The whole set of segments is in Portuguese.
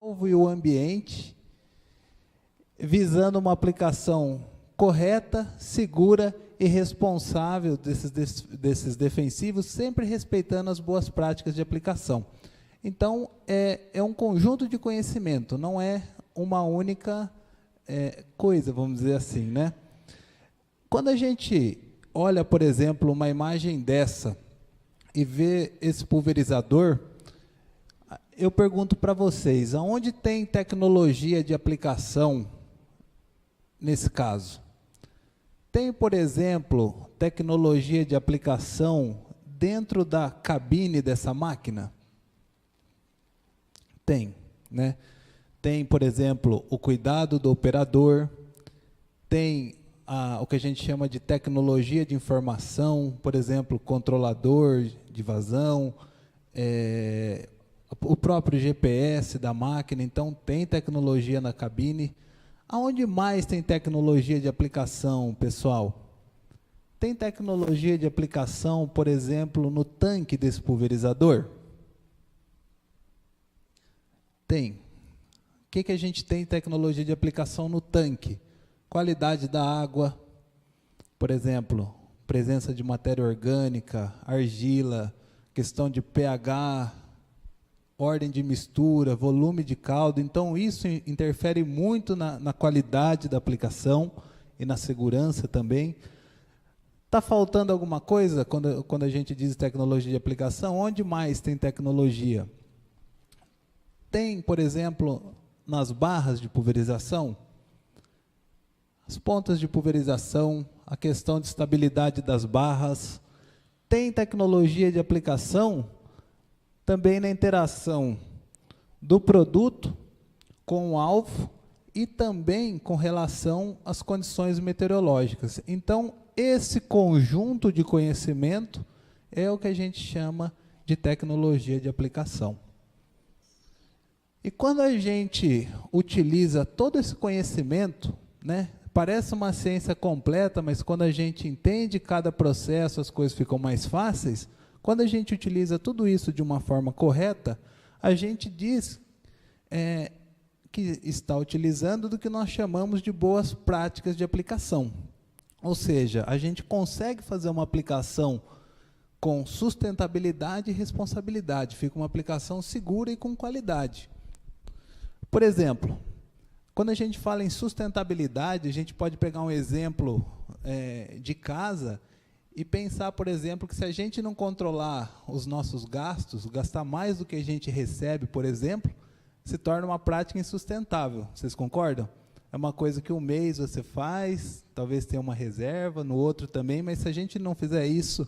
e o ambiente, visando uma aplicação correta, segura e responsável desses defensivos, sempre respeitando as boas práticas de aplicação. Então, é um conjunto de conhecimento, não é uma única coisa, vamos dizer assim, né? Quando a gente olha, por exemplo, uma imagem dessa e vê esse pulverizador, eu pergunto para vocês, aonde tem tecnologia de aplicação nesse caso? Tem, por exemplo, tecnologia de aplicação dentro da cabine dessa máquina? Tem, né? Tem, por exemplo, o cuidado do operador, tem o que a gente chama de tecnologia de informação, por exemplo, controlador de vazão, o próprio GPS da máquina. Então, tem tecnologia na cabine. Aonde mais tem tecnologia de aplicação, pessoal? Tem tecnologia de aplicação, por exemplo, no tanque desse pulverizador? Tem. O que a gente tem tecnologia de aplicação no tanque? Qualidade da água, por exemplo, presença de matéria orgânica, argila, questão de pH, ordem de mistura, volume de caldo. Então, isso interfere muito na qualidade da aplicação e na segurança também. Está faltando alguma coisa quando a gente diz tecnologia de aplicação? Onde mais tem tecnologia? Tem, por exemplo, nas barras de pulverização, as pontas de pulverização, a questão de estabilidade das barras. Tem tecnologia de aplicação também na interação do produto com o alvo e também com relação às condições meteorológicas. Então, esse conjunto de conhecimento é o que a gente chama de tecnologia de aplicação. E quando a gente utiliza todo esse conhecimento, né, parece uma ciência completa, mas quando a gente entende cada processo, as coisas ficam mais fáceis. Quando a gente utiliza tudo isso de uma forma correta, a gente diz que está utilizando do que nós chamamos de boas práticas de aplicação. Ou seja, a gente consegue fazer uma aplicação com sustentabilidade e responsabilidade, fica uma aplicação segura e com qualidade. Por exemplo, quando a gente fala em sustentabilidade, a gente pode pegar um exemplo de casa e pensar, por exemplo, que se a gente não controlar os nossos gastos, gastar mais do que a gente recebe, por exemplo, se torna uma prática insustentável. Vocês concordam? É uma coisa que um mês você faz, talvez tenha uma reserva, no outro também, mas se a gente não fizer isso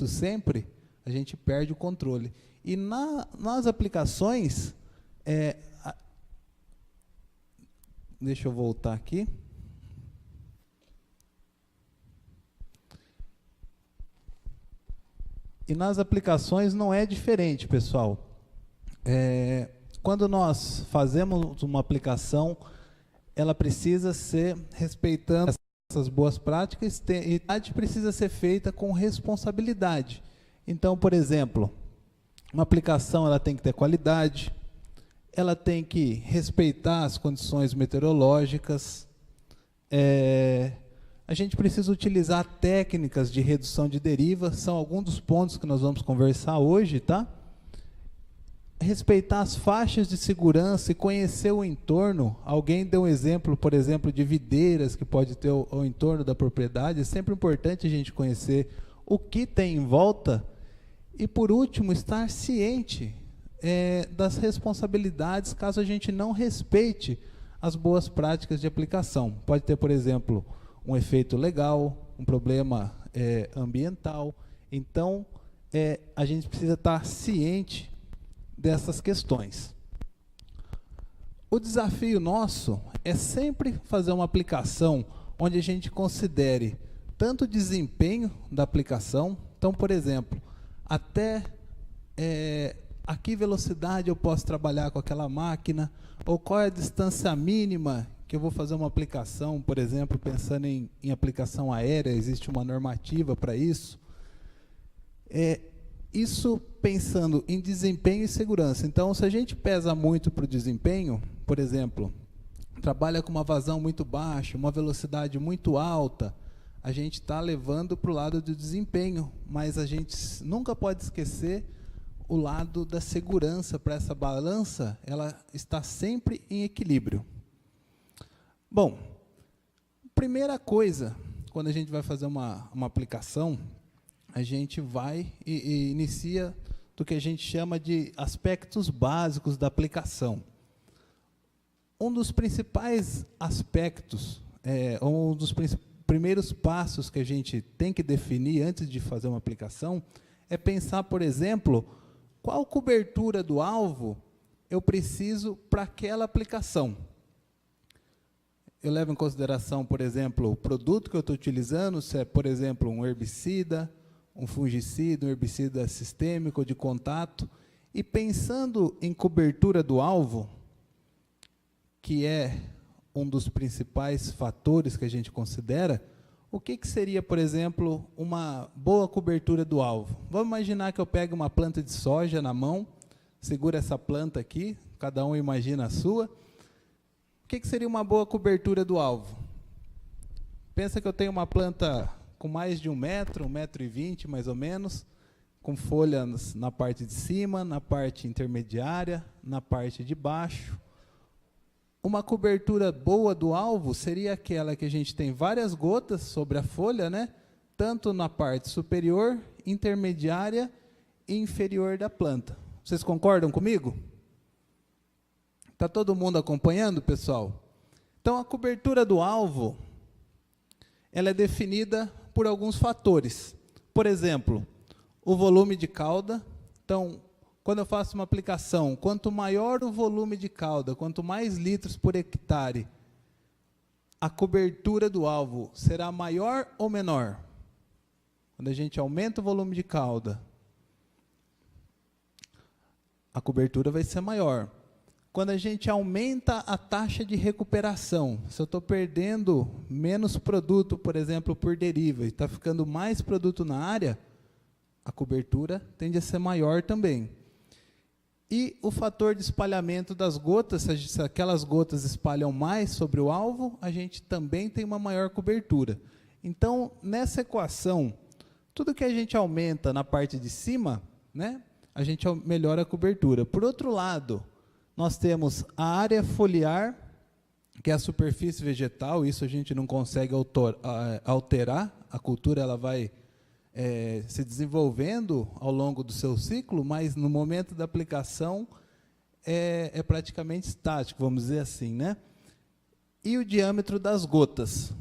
sempre, a gente perde o controle. E nas aplicações, deixa eu voltar aqui. E nas aplicações não é diferente, pessoal. Quando nós fazemos uma aplicação, ela precisa ser respeitando essas boas práticas e precisa ser feita com responsabilidade. Então, por exemplo, uma aplicação ela tem que ter qualidade, ela tem que respeitar as condições meteorológicas, a gente precisa utilizar técnicas de redução de deriva, são alguns dos pontos que nós vamos conversar hoje, tá? Respeitar as faixas de segurança e conhecer o entorno. Alguém deu um exemplo, por exemplo, de videiras que pode ter ao entorno da propriedade. É sempre importante a gente conhecer o que tem em volta. E, por último, estar ciente das responsabilidades caso a gente não respeite as boas práticas de aplicação. Pode ter, por exemplo, um efeito legal, um problema ambiental. Então, a gente precisa estar ciente dessas questões. O desafio nosso é sempre fazer uma aplicação onde a gente considere tanto o desempenho da aplicação. Então, por exemplo, até a que velocidade eu posso trabalhar com aquela máquina, ou qual é a distância mínima que eu vou fazer uma aplicação, por exemplo, pensando em aplicação aérea, existe uma normativa para isso. Isso pensando em desempenho e segurança. Então, se a gente pesa muito para o desempenho, por exemplo, trabalha com uma vazão muito baixa, uma velocidade muito alta, a gente está levando para o lado do desempenho, mas a gente nunca pode esquecer o lado da segurança. Para essa balança, ela está sempre em equilíbrio. Bom, primeira coisa, quando a gente vai fazer uma aplicação, a gente vai e inicia do que a gente chama de aspectos básicos da aplicação. Um dos principais aspectos, um dos primeiros passos que a gente tem que definir antes de fazer uma aplicação, é pensar, por exemplo, qual cobertura do alvo eu preciso para aquela aplicação. Eu levo em consideração, por exemplo, o produto que eu estou utilizando, se é, por exemplo, um herbicida, um fungicida, um herbicida sistêmico de contato, e pensando em cobertura do alvo, que é um dos principais fatores que a gente considera, o que seria, por exemplo, uma boa cobertura do alvo? Vamos imaginar que eu pego uma planta de soja na mão, seguro essa planta aqui, cada um imagina a sua. O que seria uma boa cobertura do alvo? Pensa que eu tenho uma planta com mais de 1 metro, 1,20 m mais ou menos, com folhas na parte de cima, na parte intermediária, na parte de baixo. Uma cobertura boa do alvo seria aquela que a gente tem várias gotas sobre a folha, né? Tanto na parte superior, intermediária e inferior da planta. Vocês concordam comigo? Está todo mundo acompanhando, pessoal? Então, a cobertura do alvo, ela é definida por alguns fatores. Por exemplo, o volume de cauda. Então, quando eu faço uma aplicação, quanto maior o volume de cauda, quanto mais litros por hectare, a cobertura do alvo será maior ou menor? Quando a gente aumenta o volume de cauda, a cobertura vai ser maior. Quando a gente aumenta a taxa de recuperação, se eu estou perdendo menos produto, por exemplo, por deriva, e está ficando mais produto na área, a cobertura tende a ser maior também. E o fator de espalhamento das gotas, se aquelas gotas espalham mais sobre o alvo, a gente também tem uma maior cobertura. Então, nessa equação, tudo que a gente aumenta na parte de cima, né, a gente melhora a cobertura. Por outro lado, nós temos a área foliar, que é a superfície vegetal. Isso a gente não consegue alterar, a cultura ela vai se desenvolvendo ao longo do seu ciclo, mas no momento da aplicação é praticamente estático, vamos dizer assim, né? E o diâmetro das gotas.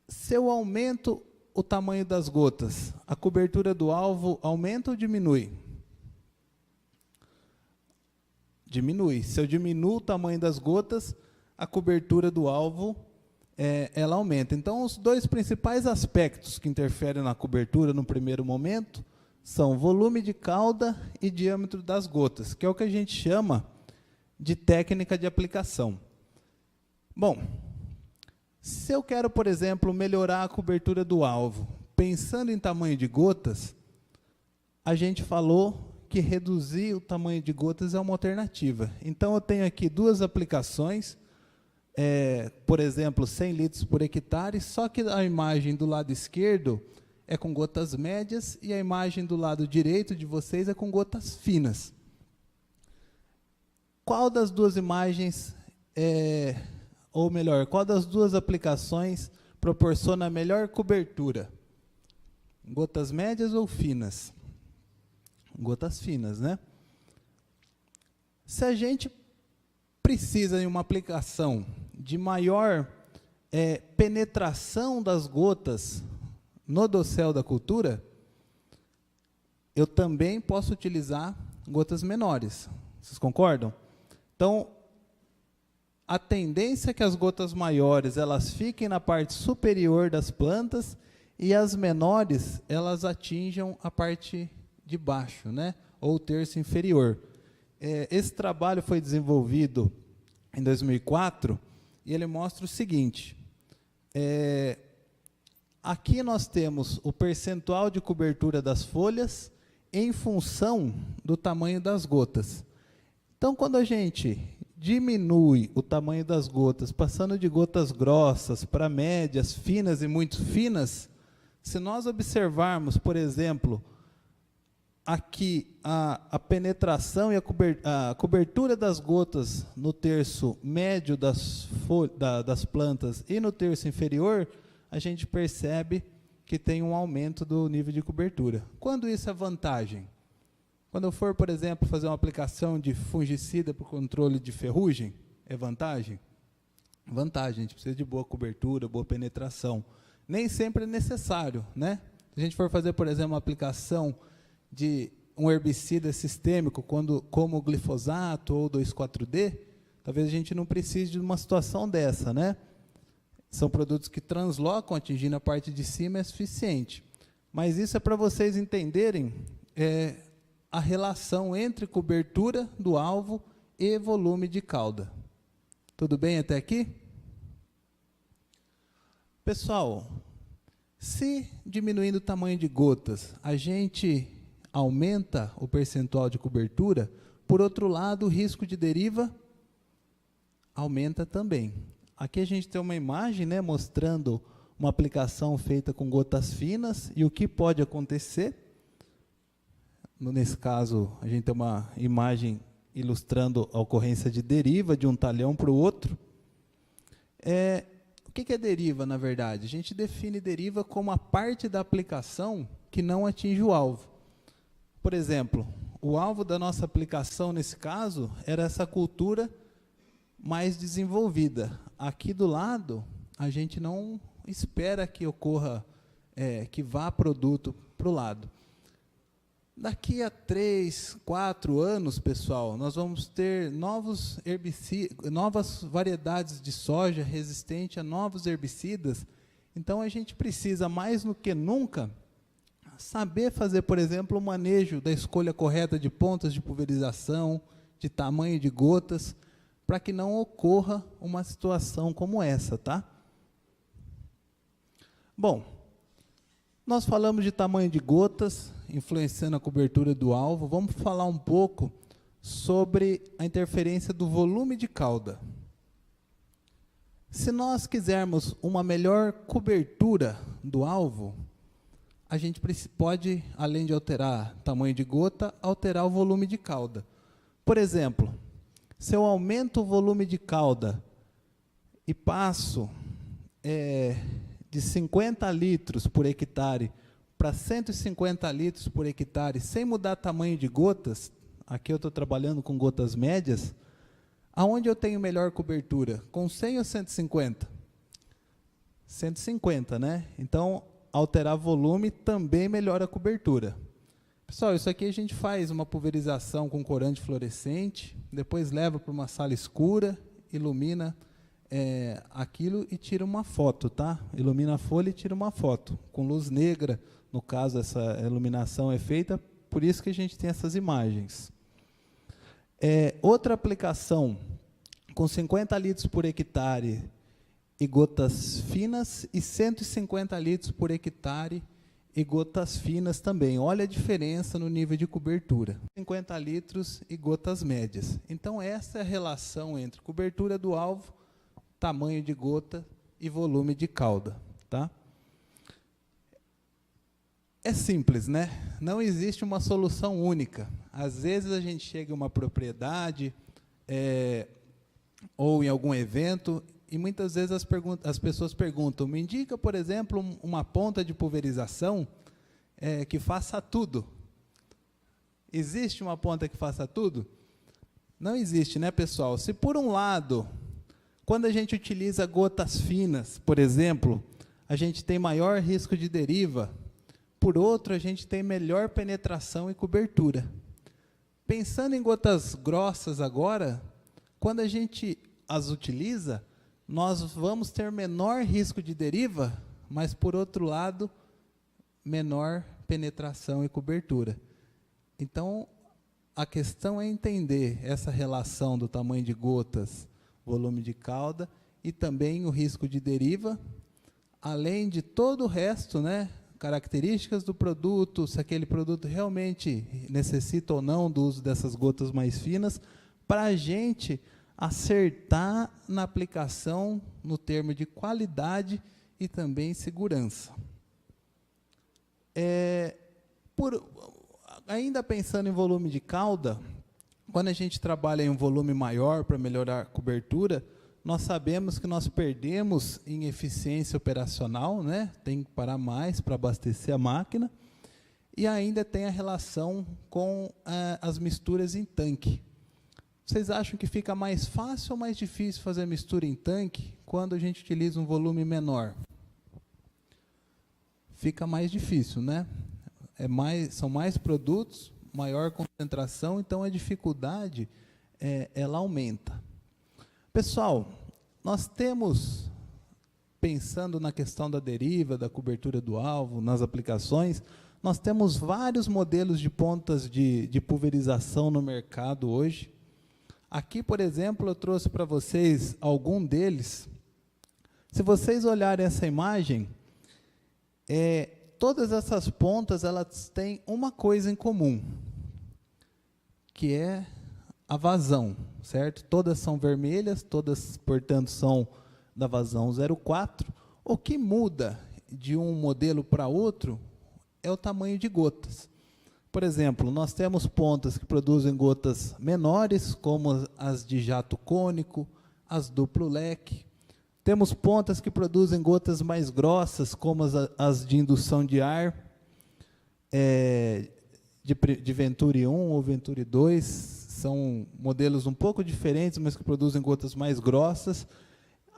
Se eu aumento o tamanho das gotas, a cobertura do alvo aumenta ou diminui? Diminui. Se eu diminuo o tamanho das gotas, a cobertura do alvo ela aumenta. Então, os dois principais aspectos que interferem na cobertura no primeiro momento são volume de cauda e diâmetro das gotas, que é o que a gente chama de técnica de aplicação. Bom, se eu quero, por exemplo, melhorar a cobertura do alvo, pensando em tamanho de gotas, a gente falou que reduzir o tamanho de gotas é uma alternativa. Então, eu tenho aqui duas aplicações, por exemplo, 100 litros por hectare, só que a imagem do lado esquerdo é com gotas médias e a imagem do lado direito de vocês é com gotas finas. Qual das duas imagens, ou melhor, qual das duas aplicações proporciona a melhor cobertura? Gotas médias ou finas? Gotas finas, né? Se a gente precisa de uma aplicação de maior penetração das gotas no dossel da cultura, eu também posso utilizar gotas menores. Vocês concordam? Então, a tendência é que as gotas maiores elas fiquem na parte superior das plantas e as menores elas atinjam a parte de baixo, né? Ou o terço inferior. Esse trabalho foi desenvolvido em 2004 e ele mostra o seguinte: Aqui nós temos o percentual de cobertura das folhas em função do tamanho das gotas. Então, quando a gente diminui o tamanho das gotas, passando de gotas grossas para médias, finas e muito finas, se nós observarmos, por exemplo, aqui a penetração e a cobertura das gotas no terço médio das plantas e no terço inferior, a gente percebe que tem um aumento do nível de cobertura. Quando isso é vantagem? Quando eu for, por exemplo, fazer uma aplicação de fungicida para o controle de ferrugem, é vantagem? Vantagem, a gente precisa de boa cobertura, boa penetração. Nem sempre é necessário, né? Se a gente for fazer, por exemplo, uma aplicação de um herbicida sistêmico, como o glifosato ou 2,4-D, talvez a gente não precise de uma situação dessa, né? São produtos que translocam, atingindo a parte de cima, é suficiente. Mas isso é para vocês entenderem a relação entre cobertura do alvo e volume de cauda. Tudo bem até aqui? Pessoal, se diminuindo o tamanho de gotas, a gente aumenta o percentual de cobertura, por outro lado, o risco de deriva aumenta também. Aqui a gente tem uma imagem, né, mostrando uma aplicação feita com gotas finas e o que pode acontecer. Nesse caso, a gente tem uma imagem ilustrando a ocorrência de deriva de um talhão para o outro. O que é deriva, na verdade? A gente define deriva como a parte da aplicação que não atinge o alvo. Por exemplo, o alvo da nossa aplicação, nesse caso, era essa cultura mais desenvolvida. Aqui do lado, a gente não espera que ocorra, que vá produto para o lado. Daqui a 3, 4 anos, pessoal, nós vamos ter novos herbicidas, novas variedades de soja resistente a novos herbicidas. Então, a gente precisa, mais do que nunca, saber fazer, por exemplo, o manejo da escolha correta de pontas de pulverização, de tamanho de gotas, para que não ocorra uma situação como essa, tá? Bom, nós falamos de tamanho de gotas, influenciando a cobertura do alvo. Vamos falar um pouco sobre a interferência do volume de cauda. Se nós quisermos uma melhor cobertura do alvo, a gente pode, além de alterar tamanho de gota, alterar o volume de cauda. Por exemplo, se eu aumento o volume de cauda e passo de 50 litros por hectare para 150 litros por hectare, sem mudar tamanho de gotas, aqui eu estou trabalhando com gotas médias, aonde eu tenho melhor cobertura? Com 100 ou 150? 150, né? Então, alterar volume também melhora a cobertura. Pessoal, isso aqui a gente faz uma pulverização com corante fluorescente, depois leva para uma sala escura, ilumina aquilo e tira uma foto, tá? Ilumina a folha e tira uma foto, com luz negra. No caso, essa iluminação é feita, por isso que a gente tem essas imagens. Outra aplicação, com 50 litros por hectare e gotas finas, e 150 litros por hectare e gotas finas também. Olha a diferença no nível de cobertura. 50 litros e gotas médias. Então, essa é a relação entre cobertura do alvo, tamanho de gota e volume de cauda, tá? É simples, né? Não existe uma solução única. Às vezes a gente chega em uma propriedade ou em algum evento e muitas vezes as pessoas perguntam, me indica, por exemplo, uma ponta de pulverização que faça tudo. Existe uma ponta que faça tudo? Não existe, né, pessoal? Se por um lado, quando a gente utiliza gotas finas, por exemplo, a gente tem maior risco de deriva, por outro, a gente tem melhor penetração e cobertura. Pensando em gotas grossas agora, quando a gente as utiliza, nós vamos ter menor risco de deriva, mas, por outro lado, menor penetração e cobertura. Então, a questão é entender essa relação do tamanho de gotas, volume de cauda, e também o risco de deriva, além de todo o resto, né, características do produto, se aquele produto realmente necessita ou não do uso dessas gotas mais finas, para a gente acertar na aplicação no termo de qualidade e também segurança. Ainda pensando em volume de cauda, quando a gente trabalha em um volume maior para melhorar a cobertura, nós sabemos que nós perdemos em eficiência operacional, né? Tem que parar mais para abastecer a máquina, e ainda tem a relação com as misturas em tanque. Vocês acham que fica mais fácil ou mais difícil fazer mistura em tanque quando a gente utiliza um volume menor? Fica mais difícil, né? São mais produtos, maior concentração, então a dificuldade ela aumenta. Pessoal, nós temos, pensando na questão da deriva, da cobertura do alvo, nas aplicações, nós temos vários modelos de pontas de pulverização no mercado hoje. Aqui, por exemplo, eu trouxe para vocês algum deles. Se vocês olharem essa imagem, todas essas pontas elas têm uma coisa em comum, que é a vazão, certo? Todas são vermelhas, todas, portanto, são da vazão 0,4. O que muda de um modelo para outro é o tamanho de gotas. Por exemplo, nós temos pontas que produzem gotas menores, como as de jato cônico, as duplo leque. Temos pontas que produzem gotas mais grossas, como as de indução de ar, de Venturi 1 ou Venturi 2, são modelos um pouco diferentes, mas que produzem gotas mais grossas.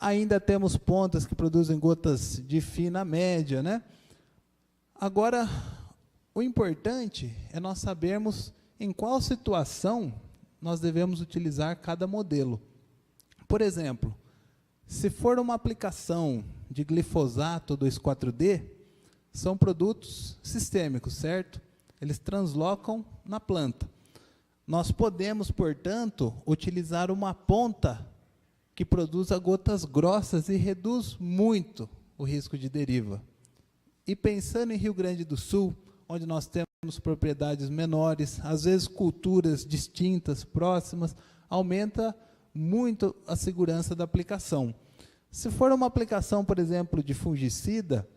Ainda temos pontas que produzem gotas de fina média, né? Agora, o importante é nós sabermos em qual situação nós devemos utilizar cada modelo. Por exemplo, se for uma aplicação de glifosato 2,4-D, são produtos sistêmicos, certo? Eles translocam na planta. Nós podemos, portanto, utilizar uma ponta que produza gotas grossas e reduz muito o risco de deriva. E pensando em Rio Grande do Sul, onde nós temos propriedades menores, às vezes culturas distintas, próximas, aumenta muito a segurança da aplicação. Se for uma aplicação, por exemplo, de fungicida,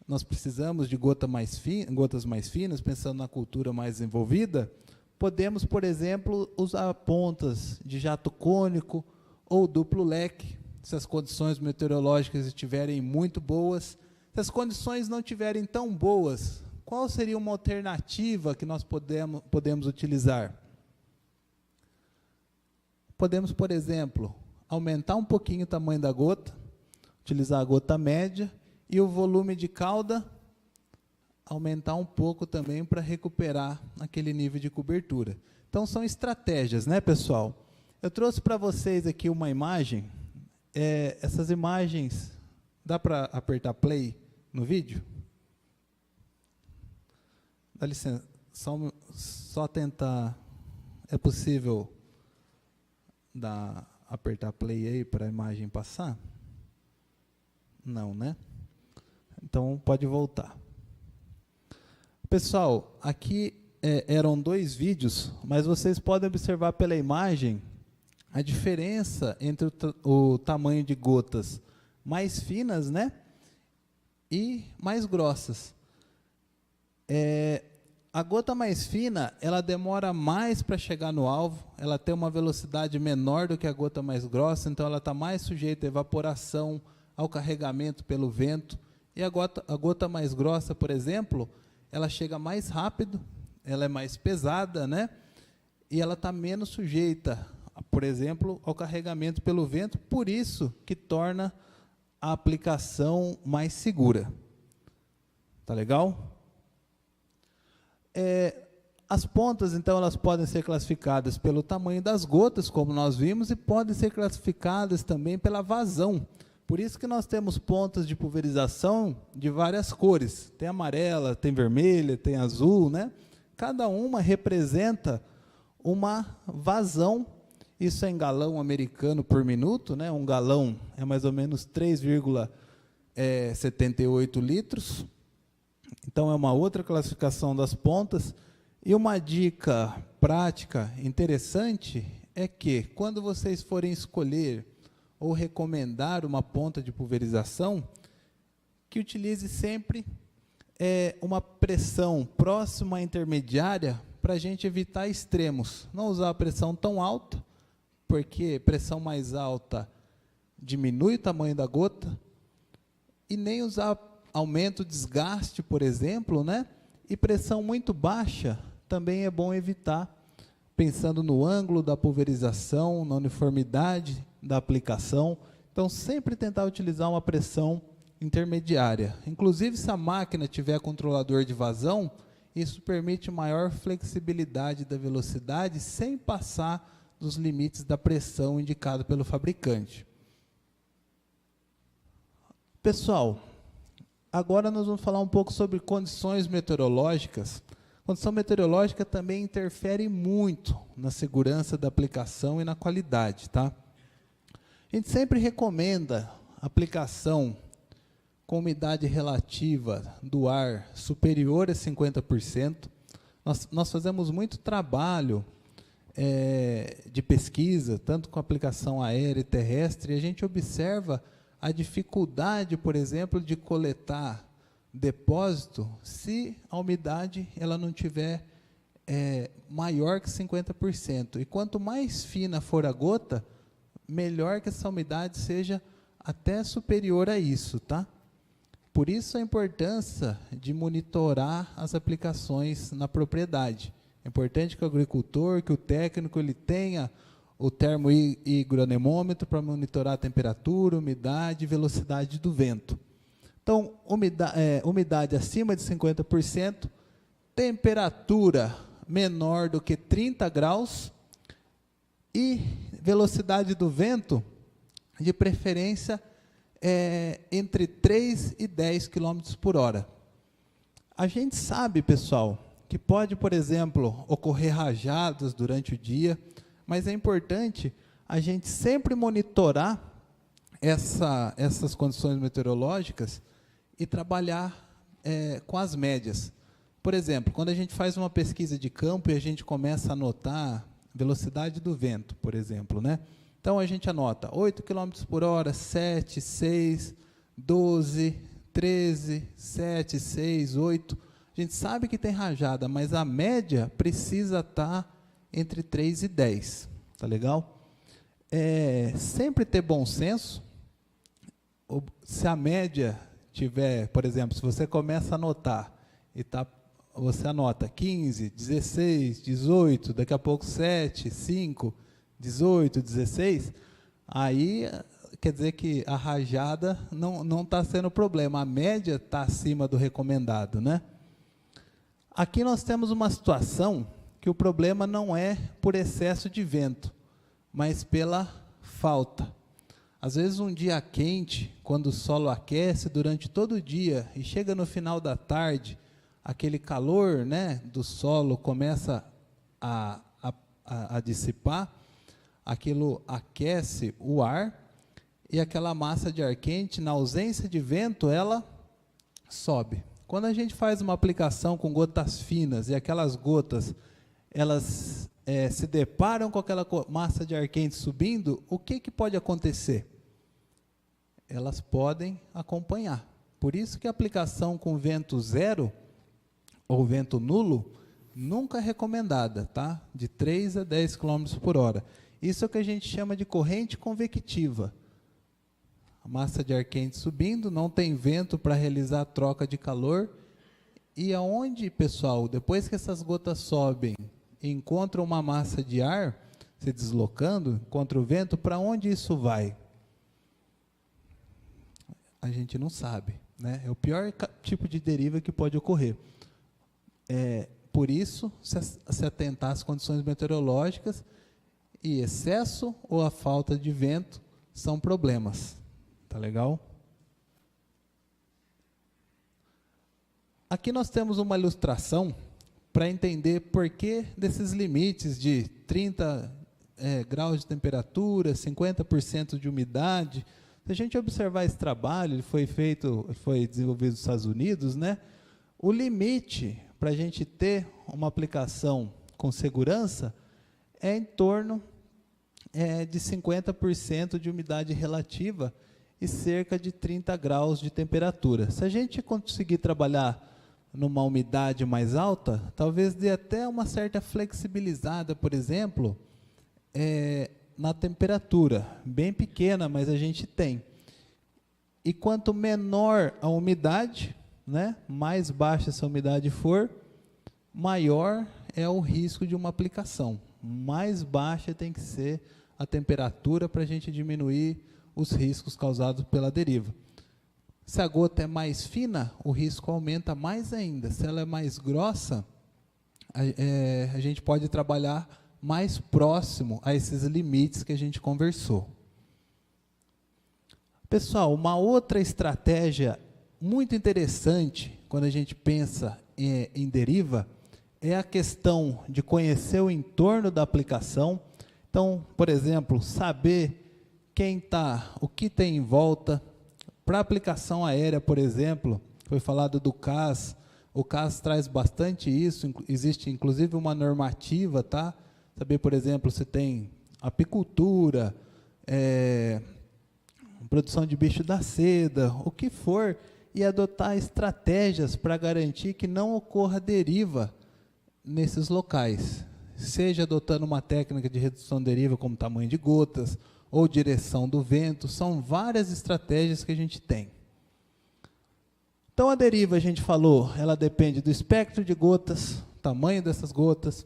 nós precisamos de gotas mais finas, pensando na cultura mais envolvida, podemos, por exemplo, usar pontas de jato cônico ou duplo leque, se as condições meteorológicas estiverem muito boas. Se as condições não estiverem tão boas, qual seria uma alternativa que nós podemos utilizar? Podemos, por exemplo, aumentar um pouquinho o tamanho da gota, utilizar a gota média, e o volume de cauda aumentar um pouco também para recuperar aquele nível de cobertura. Então, são estratégias, né, pessoal? Eu trouxe para vocês aqui uma imagem. Essas imagens, dá para apertar play no vídeo? Dá licença, só tentar. É possível apertar play aí para a imagem passar? Não, né? Então, pode voltar. Pessoal, aqui eram 2 vídeos, mas vocês podem observar pela imagem a diferença entre o tamanho de gotas mais finas, né, e mais grossas. A gota mais fina, ela demora mais para chegar no alvo, ela tem uma velocidade menor do que a gota mais grossa, então ela está mais sujeita à evaporação, ao carregamento pelo vento. E a gota mais grossa, por exemplo, ela chega mais rápido, ela é mais pesada, né? E ela está menos sujeita, por exemplo, ao carregamento pelo vento, por isso que torna a aplicação mais segura. Tá legal? As pontas, então, elas podem ser classificadas pelo tamanho das gotas, como nós vimos, e podem ser classificadas também pela vazão. Por isso que nós temos pontas de pulverização de várias cores. Tem amarela, tem vermelha, tem azul, né? Cada uma representa uma vazão. Isso é em galão americano por minuto, né? Um galão é mais ou menos 3,5 é 78 litros. Então, é uma outra classificação das pontas. E uma dica prática interessante é que, quando vocês forem escolher ou recomendar uma ponta de pulverização, que utilize sempre uma pressão próxima à intermediária, para a gente evitar extremos. Não usar a pressão tão alta, porque pressão mais alta diminui o tamanho da gota, e nem usar aumento o desgaste, por exemplo, né? E pressão muito baixa também é bom evitar, pensando no ângulo da pulverização, na uniformidade da aplicação. Então, sempre tentar utilizar uma pressão intermediária. Inclusive, se a máquina tiver controlador de vazão, isso permite maior flexibilidade da velocidade sem passar dos limites da pressão indicado pelo fabricante. Pessoal, agora nós vamos falar um pouco sobre condições meteorológicas. Condição meteorológica também interfere muito na segurança da aplicação e na qualidade, tá? A gente sempre recomenda aplicação com umidade relativa do ar superior a 50%. Nós fazemos muito trabalho de pesquisa, tanto com aplicação aérea e terrestre, e a gente observa a dificuldade, por exemplo, de coletar depósito se a umidade ela não tiver maior que 50%. E quanto mais fina for a gota, melhor que essa umidade seja até superior a isso, tá? Por isso a importância de monitorar as aplicações na propriedade. É importante que o agricultor, que o técnico, ele tenha o termohigronêmômetro para monitorar a temperatura, umidade e velocidade do vento. Então, umidade acima de 50%, temperatura menor do que 30 graus e velocidade do vento, de preferência, entre 3 e 10 km por hora. A gente sabe, pessoal, que pode, por exemplo, ocorrer rajadas durante o dia, mas é importante a gente sempre monitorar essas condições meteorológicas e trabalhar com as médias. Por exemplo, quando a gente faz uma pesquisa de campo e a gente começa a anotar velocidade do vento, por exemplo, né? Então, a gente anota 8 km por hora, 7, 6, 12, 13, 7, 6, 8. A gente sabe que tem rajada, mas a média precisa estar entre 3 e 10. Tá legal? Sempre ter bom senso. Se a média tiver, por exemplo, se você começa a anotar, você anota 15, 16, 18, daqui a pouco 7, 5, 18, 16, aí quer dizer que a rajada não está sendo problema, a média está acima do recomendado, né? Aqui nós temos uma situação que o problema não é por excesso de vento, mas pela falta. Às vezes um dia quente, quando o solo aquece durante todo o dia e chega no final da tarde, aquele calor, né, do solo começa a dissipar, aquilo aquece o ar e aquela massa de ar quente, na ausência de vento, ela sobe. Quando a gente faz uma aplicação com gotas finas e aquelas gotas, elas se deparam com aquela massa de ar quente subindo, o que pode acontecer? Elas podem acompanhar. Por isso que a aplicação com vento zero ou vento nulo nunca é recomendada, tá? De 3 a 10 km por hora. Isso é o que a gente chama de corrente convectiva. A massa de ar quente subindo, não tem vento para realizar a troca de calor. E aonde, pessoal, depois que essas gotas sobem e encontram uma massa de ar se deslocando, contra o vento, para onde isso vai? A gente não sabe, né? É o pior tipo de deriva que pode ocorrer. Por isso, se atentar às condições meteorológicas, e excesso ou a falta de vento são problemas. Tá legal? Aqui nós temos uma ilustração para entender por que desses limites de 30 graus de temperatura, 50% de umidade, Se a gente observar esse trabalho, ele foi desenvolvido nos Estados Unidos, né? O limite para a gente ter uma aplicação com segurança é em torno de 50% de umidade relativa e cerca de 30 graus de temperatura. Se a gente conseguir trabalhar numa umidade mais alta, talvez dê até uma certa flexibilizada, por exemplo, na temperatura, bem pequena, mas a gente tem. E quanto menor a umidade, né, mais baixa essa umidade for, maior é o risco de uma aplicação. Mais baixa tem que ser a temperatura para a gente diminuir os riscos causados pela deriva. Se a gota é mais fina, o risco aumenta mais ainda. Se ela é mais grossa, a gente pode trabalhar mais próximo a esses limites que a gente conversou. Pessoal, uma outra estratégia muito interessante quando a gente pensa em deriva é a questão de conhecer o entorno da aplicação. Então, por exemplo, saber o que tem em volta. Para aplicação aérea, por exemplo, foi falado do CAS. O CAS traz bastante isso. Existe inclusive uma normativa, tá? Saber, por exemplo, se tem apicultura, produção de bicho da seda, o que for, e adotar estratégias para garantir que não ocorra deriva nesses locais. Seja adotando uma técnica de redução de deriva, como tamanho de gotas, ou direção do vento, são várias estratégias que a gente tem. Então, a deriva, a gente falou, ela depende do espectro de gotas, tamanho dessas gotas,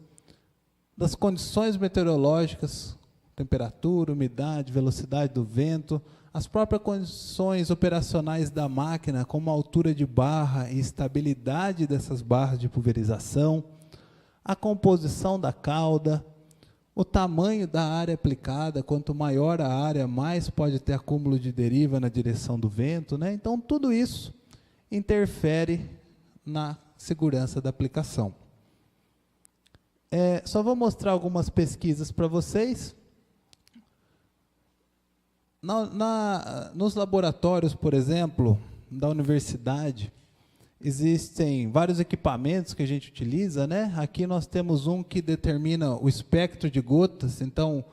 das condições meteorológicas, temperatura, umidade, velocidade do vento, as próprias condições operacionais da máquina, como a altura de barra e estabilidade dessas barras de pulverização, a composição da cauda, o tamanho da área aplicada. Quanto maior a área, mais pode ter acúmulo de deriva na direção do vento, né? Então, tudo isso interfere na segurança da aplicação. Só vou mostrar algumas pesquisas para vocês. Nos laboratórios, por exemplo, da universidade, existem vários equipamentos que a gente utiliza, né? Aqui nós temos um que determina o espectro de gotas, então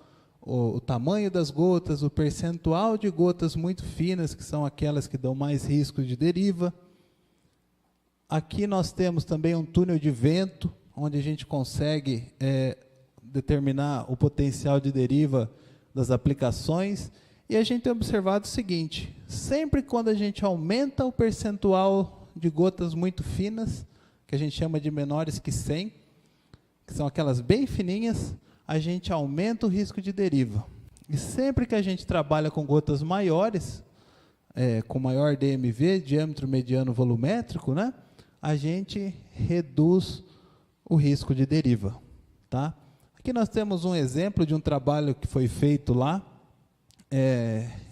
o tamanho das gotas, o percentual de gotas muito finas, que são aquelas que dão mais risco de deriva. Aqui nós temos também um túnel de vento, onde a gente consegue determinar o potencial de deriva das aplicações. E a gente tem observado o seguinte: sempre quando a gente aumenta o percentual de gotas muito finas, que a gente chama de menores que 100, que são aquelas bem fininhas, a gente aumenta o risco de deriva. E sempre que a gente trabalha com gotas maiores, com maior DMV, diâmetro mediano volumétrico, né, a gente reduz o risco de deriva. Tá? Aqui nós temos um exemplo de um trabalho que foi feito lá,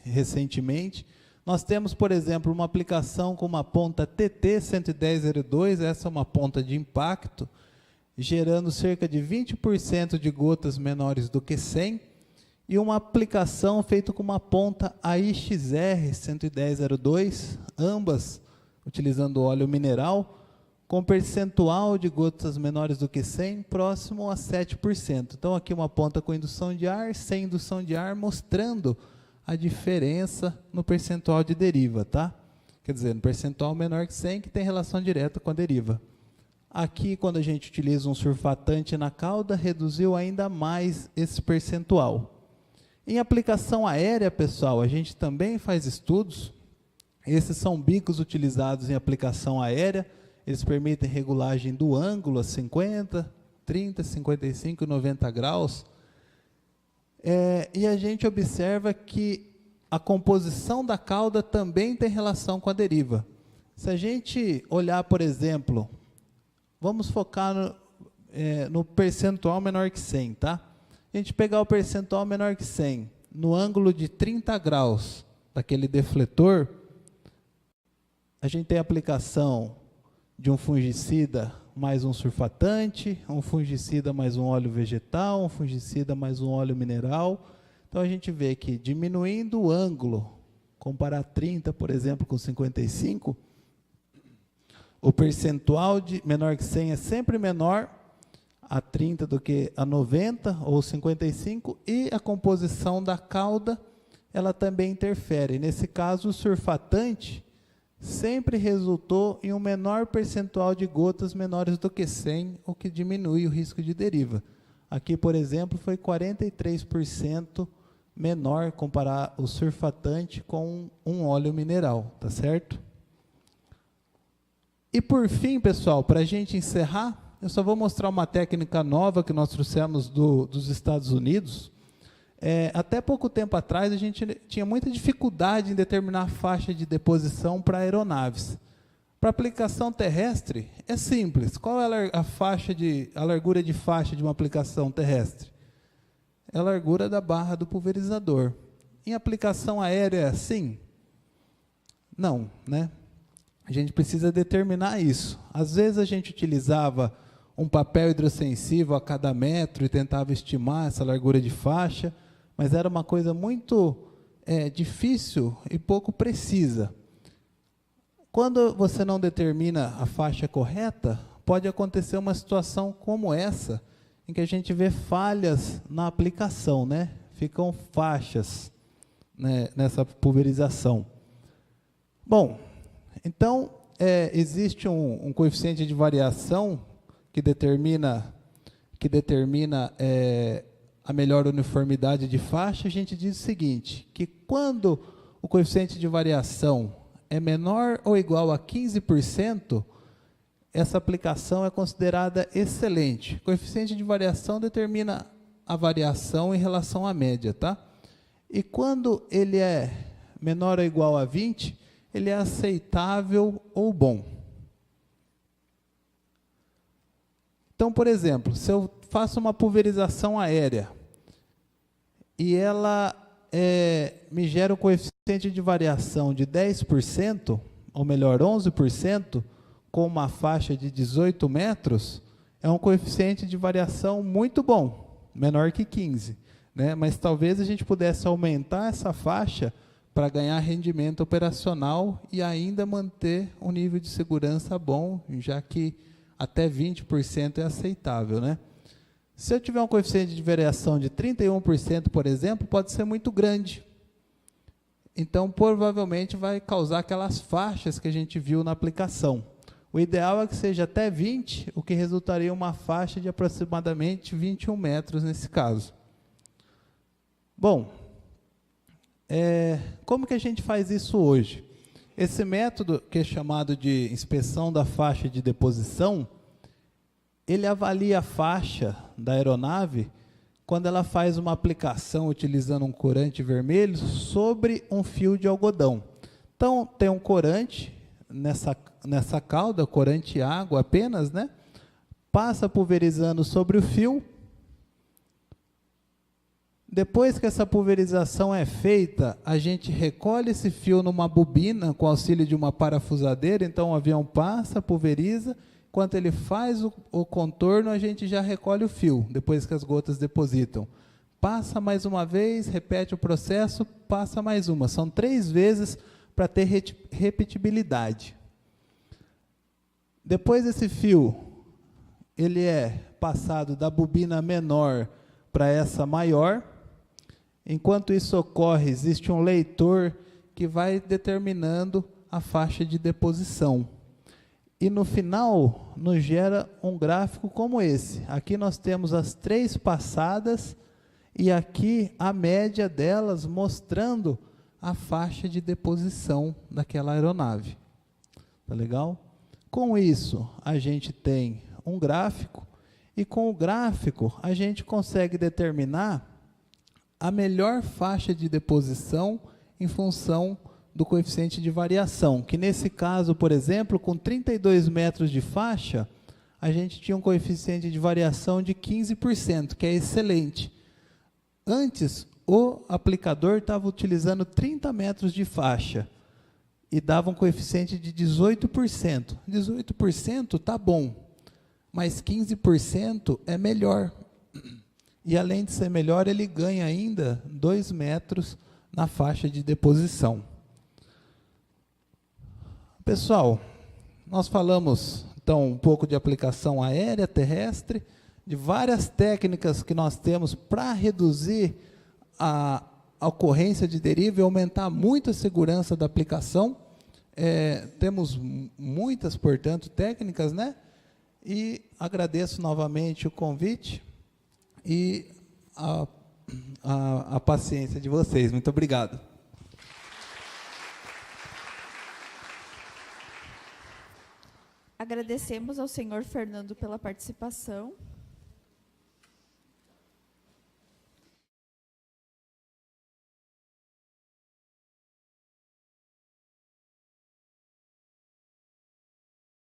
recentemente. Nós temos, por exemplo, uma aplicação com uma ponta TT11002, essa é uma ponta de impacto, gerando cerca de 20% de gotas menores do que 100, e uma aplicação feita com uma ponta AIXR11002, ambas utilizando óleo mineral, com percentual de gotas menores do que 100, próximo a 7%. Então, aqui uma ponta com indução de ar, sem indução de ar, mostrando a diferença no percentual de deriva, tá? Quer dizer, no percentual menor que 100, que tem relação direta com a deriva. Aqui, quando a gente utiliza um surfatante na cauda, reduziu ainda mais esse percentual. Em aplicação aérea, pessoal, a gente também faz estudos. Esses são bicos utilizados em aplicação aérea. Eles permitem regulagem do ângulo a 50, 30, 55 e 90 graus. E a gente observa que a composição da cauda também tem relação com a deriva. Se a gente olhar, por exemplo, vamos focar no percentual menor que 100, tá? A gente pegar o percentual menor que 100, no ângulo de 30 graus daquele defletor, a gente tem a aplicação de um fungicida mais um surfatante, um fungicida mais um óleo vegetal, um fungicida mais um óleo mineral. Então, a gente vê que diminuindo o ângulo comparar 30, por exemplo, com 55, o percentual de menor que 100 é sempre menor a 30 do que a 90 ou 55, e a composição da cauda, ela também interfere. Nesse caso, o surfatante sempre resultou em um menor percentual de gotas menores do que 100, o que diminui o risco de deriva. Aqui, por exemplo, foi 43% menor comparar o surfatante com um óleo mineral, tá certo? E por fim, pessoal, para a gente encerrar, eu só vou mostrar uma técnica nova que nós trouxemos dos Estados Unidos. Até pouco tempo atrás, a gente tinha muita dificuldade em determinar a faixa de deposição para aeronaves. Para aplicação terrestre, é simples. Qual é a largura de faixa de uma aplicação terrestre? É a largura da barra do pulverizador. Em aplicação aérea é assim? Não, né? A gente precisa determinar isso. Às vezes a gente utilizava um papel hidrossensível a cada metro e tentava estimar essa largura de faixa, mas era uma coisa muito difícil e pouco precisa. Quando você não determina a faixa correta, pode acontecer uma situação como essa, em que a gente vê falhas na aplicação, né? Ficam faixas, né, nessa pulverização. Bom, então, existe um coeficiente de variação que determina a melhor uniformidade de faixa. A gente diz o seguinte, que quando o coeficiente de variação é menor ou igual a 15%, essa aplicação é considerada excelente. O coeficiente de variação determina a variação em relação à média, tá? E quando ele é menor ou igual a 20%, ele é aceitável ou bom. Então, por exemplo, se eu faço uma pulverização aérea e ela me gera um coeficiente de variação de 10%, ou melhor, 11%, com uma faixa de 18 metros, é um coeficiente de variação muito bom, menor que 15, né? Mas talvez a gente pudesse aumentar essa faixa para ganhar rendimento operacional e ainda manter um nível de segurança bom, já que até 20% é aceitável, né? Se eu tiver um coeficiente de variação de 31%, por exemplo, pode ser muito grande. Então, provavelmente, vai causar aquelas faixas que a gente viu na aplicação. O ideal é que seja até 20, o que resultaria em uma faixa de aproximadamente 21 metros nesse caso. Bom, como que a gente faz isso hoje? Esse método, que é chamado de inspeção da faixa de deposição, ele avalia a faixa da aeronave quando ela faz uma aplicação utilizando um corante vermelho sobre um fio de algodão. Então, tem um corante nessa cauda, corante água apenas, né? Passa pulverizando sobre o fio. Depois que essa pulverização é feita, a gente recolhe esse fio numa bobina com auxílio de uma parafusadeira. Então, o avião passa, pulveriza. Enquanto ele faz o contorno, a gente já recolhe o fio, depois que as gotas depositam. Passa mais uma vez, repete o processo, passa mais uma. São 3 vezes para ter repetibilidade. Depois esse fio, ele é passado da bobina menor para essa maior. Enquanto isso ocorre, existe um leitor que vai determinando a faixa de deposição. E no final, nos gera um gráfico como esse. Aqui nós temos as 3 passadas e aqui a média delas mostrando a faixa de deposição daquela aeronave. Tá legal? Com isso, a gente tem um gráfico e com o gráfico a gente consegue determinar a melhor faixa de deposição em função do coeficiente de variação, que nesse caso, por exemplo, com 32 metros de faixa, a gente tinha um coeficiente de variação de 15%, que é excelente. Antes, o aplicador estava utilizando 30 metros de faixa e dava um coeficiente de 18%. 18% está bom, mas 15% é melhor. E além de ser melhor, ele ganha ainda 2 metros na faixa de deposição. Pessoal, nós falamos, então, um pouco de aplicação aérea, terrestre, de várias técnicas que nós temos para reduzir a ocorrência de deriva e aumentar muito a segurança da aplicação. Temos muitas, portanto, técnicas, né? E agradeço novamente o convite e a paciência de vocês. Muito obrigado. Agradecemos ao senhor Fernando pela participação.